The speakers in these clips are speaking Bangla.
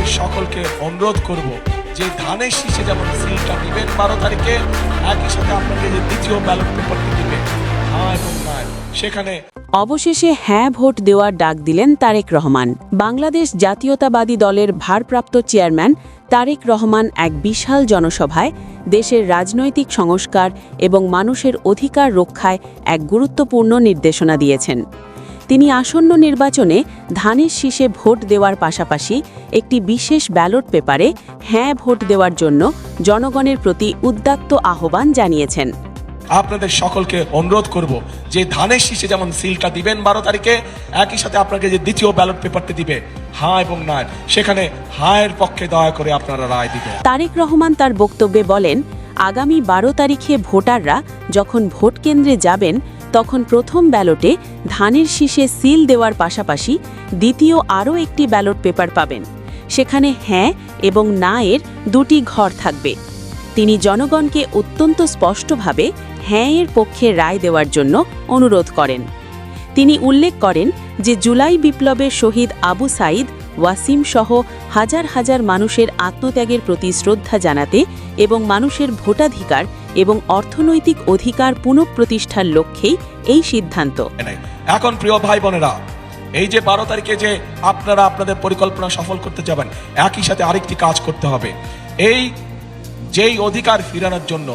আপনাদের সকলকে অনুরোধ করব যে ধানের শীষে যেমন সিলটা দিবেন 12 তারিখে, একই সাথে আপনাকে যে দ্বিতীয় ব্যালট পেপারটি দিবে হ্যাঁ এবং না, সেখানে অবশেষে হ্যাঁ ভোট দেওয়ার ডাক দিলেন তারেক রহমান। বাংলাদেশ জাতীয়তাবাদী দলের ভারপ্রাপ্ত চেয়ারম্যান তারেক রহমান এক বিশাল জনসভায় দেশের রাজনৈতিক সংস্কার এবং মানুষের অধিকার রক্ষায় এক গুরুত্বপূর্ণ নির্দেশনা দিয়েছেন। তিনি আসন্ন নির্বাচনে ধানের শীষে ভোট দেওয়ার পাশাপাশি একটি বিশেষ ব্যালট পেপারে হ্যাঁ ভোট দেওয়ার জন্য জনগণের প্রতি উদ্দাত্ত আহ্বান জানিয়েছেন। আপনাদের সকলকে অনুরোধ করব যে ধানের শীষে যেমন সিলটা দিবেন 12 তারিখে, একই সাথে আপনাকে যে দ্বিতীয় ব্যালট পেপারটি দিবে হ্যাঁ এবং না, সেখানে হায়ের পক্ষে দয়া করে আপনারা রায় দিবেন। তারেক রহমান তার বক্তব্যে বলেন, আগামী 12 তারিখে ভোটাররা যখন ভোট কেন্দ্রে যাবেন তখন প্রথম ব্যালটে ধানের শীষে সিল দেওয়ার পাশাপাশি দ্বিতীয় আরও একটি ব্যালট পেপার পাবেন। সেখানে হ্যাঁ এবং না এর দুটি ঘর থাকবে। তিনি জনগণকে অত্যন্ত স্পষ্টভাবে হ্যাঁ এর পক্ষে রায় দেওয়ার জন্য অনুরোধ করেন। তিনি উল্লেখ করেন যে জুলাই বিপ্লবের শহীদ আবু সাঈদ, ওয়াসিম সহ হাজার হাজার মানুষের আত্মত্যাগের প্রতি শ্রদ্ধা জানাতে এবং মানুষের ভোটাধিকার এবং অর্থনৈতিক অধিকার পুনঃপ্রতিষ্ঠার লক্ষ্যেই এই সিদ্ধান্ত। এখন প্রিয় ভাই বোনেরা, এই যে 12 তারিখে যে আপনারা আপনাদের পরিকল্পনা সফল করতে যাবেন, একই সাথে আরেকটি কাজ করতে হবে। এই যেই অধিকার ফিরানোর জন্য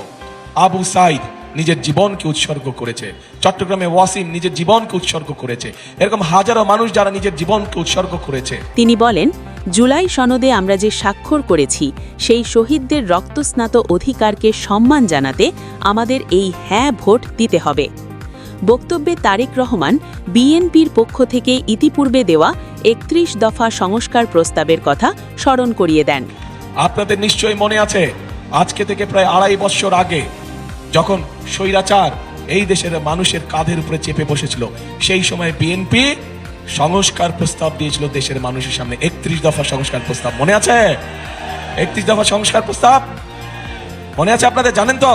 আবু সাঈদ নিজের জীবনকে উৎসর্গ করেছে, চট্টগ্রামে ওয়াসিম নিজের জীবনকে উৎসর্গ করেছে, এরকম হাজারো মানুষ যারা নিজের জীবনকে উৎসর্গ করেছে। তিনি বলেন, জুলাই সনদে আমরা যে স্বাক্ষর করেছি সেই শহীদদের রক্তস্নাত অধিকারকে সম্মান জানাতে আমাদের এই হ্যাঁ ভোট দিতে হবে। বক্তব্যে তারেক রহমান বিএনপির পক্ষ থেকে ইতিপূর্বে দেওয়া 31 দফা সংস্কার প্রস্তাবের কথা স্মরণ করিয়ে দেন। আপনাদের নিশ্চয়ই মনে আছে, আজকে থেকে প্রায় 2.5 বছর আগে যখন স্বৈরাচার এই দেশের মানুষের কাঁধের উপরে চেপে বসেছিল, সেই সময় বিএনপি সংস্কার প্রস্তাব দিয়েছিল দেশের মানুষের সামনে। 31 দফা সংস্কার প্রস্তাব মনে আছে? 31 দফা সংস্কার প্রস্তাব মনে আছে আপনাদের, জানেন তো?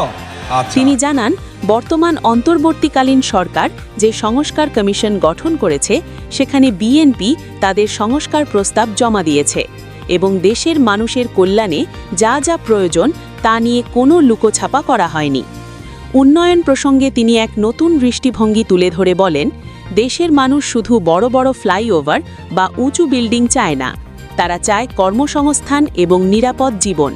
তিনি জানান, বর্তমান অন্তর্বর্তীকালীন সরকার যে সংস্কার কমিশন গঠন করেছে সেখানে বিএনপি তাদের সংস্কার প্রস্তাব জমা দিয়েছে এবং দেশের মানুষের কল্যাণে যা যা প্রয়োজন তা নিয়ে কোনো লুকোছাপা করা হয়নি। উন্নয়ন প্রসঙ্গে তিনি এক নতুন দৃষ্টিভঙ্গি তুলে ধরে বলেন, দেশের মানুষ শুধু বড় বড় ফ্লাইওভার বা উঁচু বিল্ডিং চায় না, তারা চায় কর্মসংস্থান এবং নিরাপদ জীবন।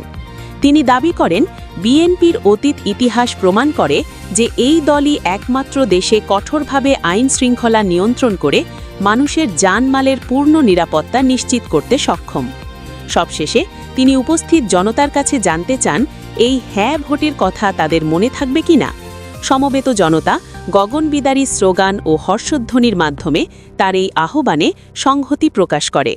তিনি দাবি করেন, বিএনপির অতীত ইতিহাস প্রমাণ করে যে এই দলই একমাত্র দেশে কঠোরভাবে আইন শৃঙ্খলা নিয়ন্ত্রণ করে মানুষের জানমালের পূর্ণ নিরাপত্তা নিশ্চিত করতে সক্ষম। সবশেষে তিনি উপস্থিত জনতার কাছে জানতে চান, এই হ্যাঁ ভোটের কথা তাদের মনে থাকবে কিনা। সমবেত জনতা গগনবিদারী স্লোগান ও হর্ষধ্বনির মাধ্যমে তার এই আহ্বানে সংহতি প্রকাশ করে।